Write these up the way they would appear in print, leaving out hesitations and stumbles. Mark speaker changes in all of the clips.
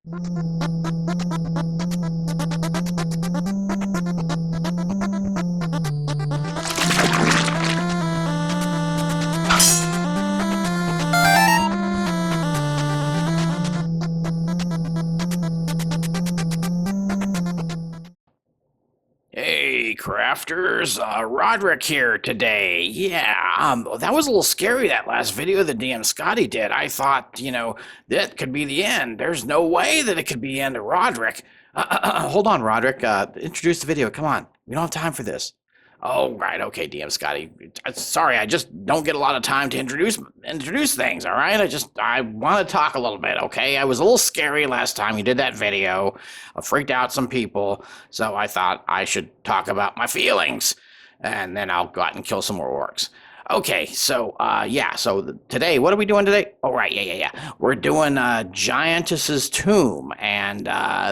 Speaker 1: Hey, crafters, Roderick here today. Yeah, that was a little scary, that last video that DM Scotty did. I thought, that could be the end. There's no way that it could be the end of Roderick. Hold on, Roderick. Introduce the video. Come on. We don't have time for this. Oh, right. Okay, DM Scotty. Sorry, I just don't get a lot of time to introduce things. All right. I want to talk a little bit. Okay. I was a little scary last time you did that video. I freaked out some people, so I thought I should talk about my feelings, and then I'll go out and kill some more orcs. Okay, so yeah. So today, what are we doing today? Oh, right. Yeah. We're doing Giantess's tomb, and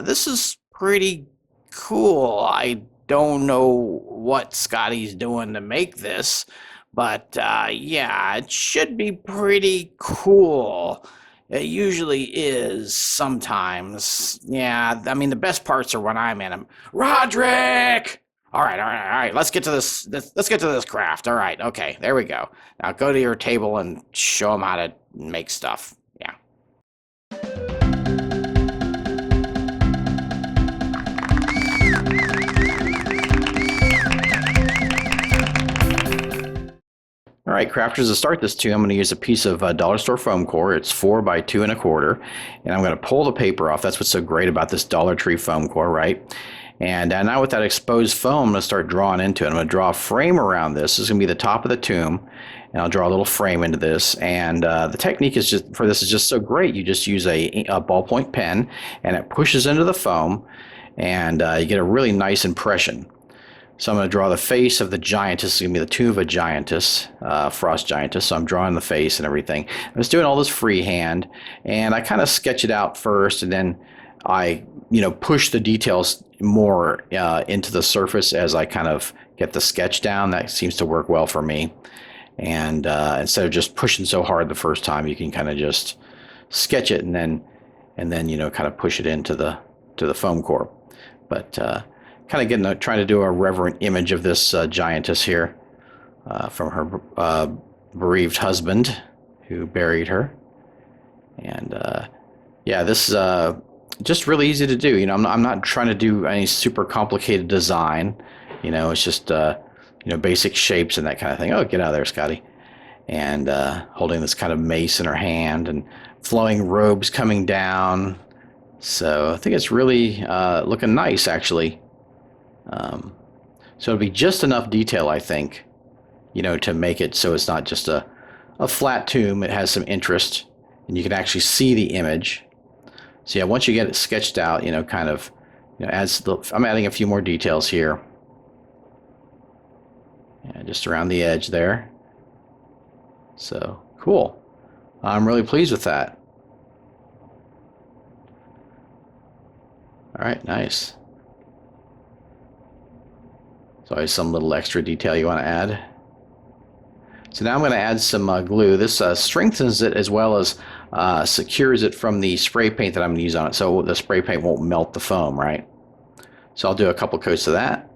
Speaker 1: this is pretty cool. I don't know what Scotty's doing to make this, but yeah, it should be pretty cool. It usually is sometimes. Yeah, I mean the best parts are when I'm in them. Roderick! All right. Let's get to this. Let's get to this craft. All right. Okay. There we go. Now go to your table and show them how to make stuff. Yeah. All right, crafters, to start this too, I'm going to use a piece of dollar store foam core. It's 4 by 2 1/4, and I'm going to pull the paper off. That's what's so great about this Dollar Tree foam core, right? And now with that exposed foam, I'm going to start drawing into it. I'm going to draw a frame around this. This is going to be the top of the tomb, and I'll draw a little frame into this. And the technique is just so great. You just use a ballpoint pen, and it pushes into the foam, and you get a really nice impression. So I'm going to draw the face of the giantess. It's going to be the tomb of a giantess, frost giantess. So I'm drawing the face and everything. I was doing all this freehand, and I kind of sketch it out first, and then I, push the details more into the surface as I kind of get the sketch down. That seems to work well for me. And instead of just pushing so hard the first time, you can kind of just sketch it and then kind of push it into the foam core. But kind of trying to do a reverent image of this giantess here from her bereaved husband who buried her. And yeah, this is just really easy to do. I'm not trying to do any super complicated design. It's just basic shapes and that kind of thing. Oh, get out of there, Scotty. And holding this kind of mace in her hand and flowing robes coming down. So I think it's really looking nice, actually. So it'll be just enough detail, I think, to make it so it's not just a flat tomb. It has some interest, and you can actually see the image. So yeah, once you get it sketched out, I'm adding a few more details here. Yeah, just around the edge there. So cool. I'm really pleased with that. All right, nice. So always some little extra detail you want to add. So now I'm going to add some glue. This strengthens it as well as secures it from the spray paint that I'm going to use on it, so the spray paint won't melt the foam, right? So I'll do a couple coats of that.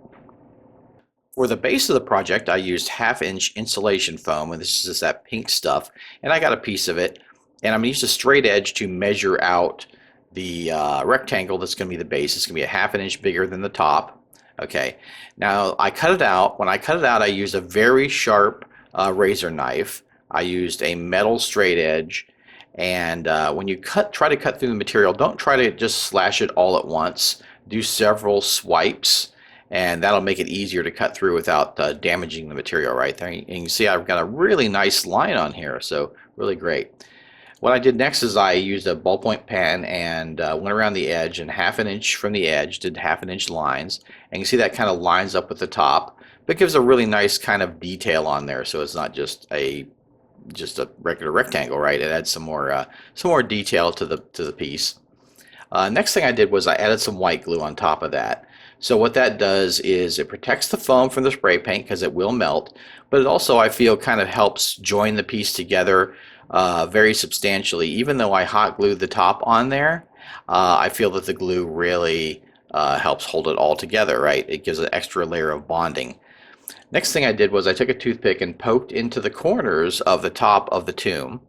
Speaker 1: For the base of the project, I used 1/2-inch insulation foam, and this is just that pink stuff, and I got a piece of it, and I'm going to use a straight edge to measure out the rectangle that's going to be the base. It's going to be a 1/2 inch bigger than the top. Okay, now I cut it out. When I cut it out, I used a very sharp razor knife. I used a metal straight edge, and when you try to cut through the material, don't try to just slash it all at once. Do several swipes, and that'll make it easier to cut through without damaging the material right there. And you can see I've got a really nice line on here, so really great. What I did next is I used a ballpoint pen and went around the edge, and 1/2 inch from the edge, did 1/2 inch lines. And you can see that kind of lines up with the top, but gives a really nice kind of detail on there, so it's not just a regular rectangle, right? It adds some more detail to the piece. Next thing I did was I added some white glue on top of that. So what that does is it protects the foam from the spray paint because it will melt, but it also, I feel, kind of helps join the piece together very substantially. Even though I hot glued the top on there, I feel that the glue really helps hold it all together, right? It gives an extra layer of bonding. Next thing I did was I took a toothpick and poked into the corners of the top of the tomb.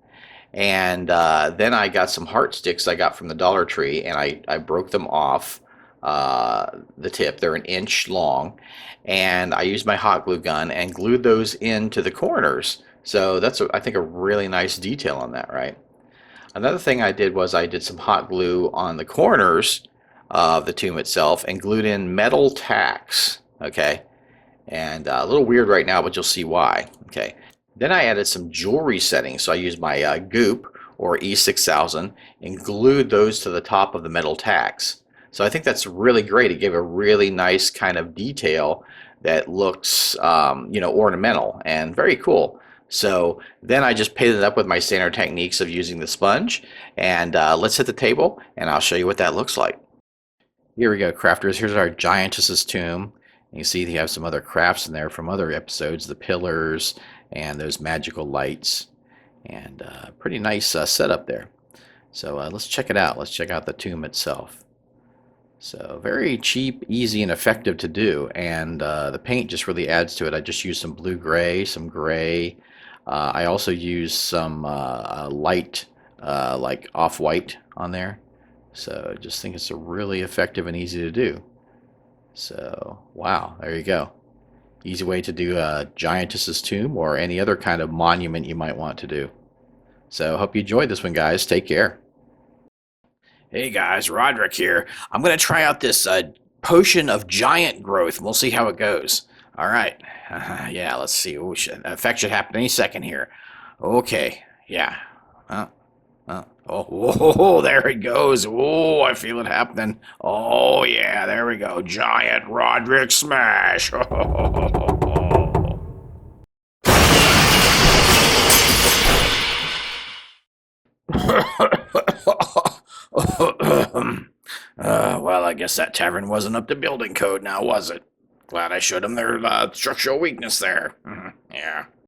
Speaker 1: And then I got some heart sticks I got from the Dollar Tree, and I broke them off the tip. They're an inch long. And I used my hot glue gun and glued those into the corners. So that's, I think, a really nice detail on that, right? Another thing I did was I did some hot glue on the corners of the tomb itself and glued in metal tacks, okay? And a little weird right now, but you'll see why. Okay. Then I added some jewelry settings. So I used my Goop or E6000 and glued those to the top of the metal tacks. So I think that's really great. It gave a really nice kind of detail that looks, ornamental and very cool. So then I just painted it up with my standard techniques of using the sponge. And let's hit the table and I'll show you what that looks like. Here we go, crafters. Here's our Giantesses tomb. You see they have some other crafts in there from other episodes, the pillars and those magical lights. And pretty nice setup there. So let's check it out. Let's check out the tomb itself. So very cheap, easy, and effective to do. And the paint just really adds to it. I just used some blue-gray, some gray. I also used some light, like off-white on there. So I just think it's a really effective and easy to do. So, wow, there you go. Easy way to do a Giantess's tomb or any other kind of monument you might want to do. So, hope you enjoyed this one, guys. Take care. Hey guys, Roderick here. I'm going to try out this potion of giant growth, and we'll see how it goes. All right. Yeah, let's see. Ooh, effect should happen any second here. Okay. Yeah. Oh, there it goes. Oh, I feel it happening. Oh, yeah, there we go. Giant Roderick smash. Well, I guess that tavern wasn't up to building code now, was it? Glad I showed them their structural weakness there. Yeah.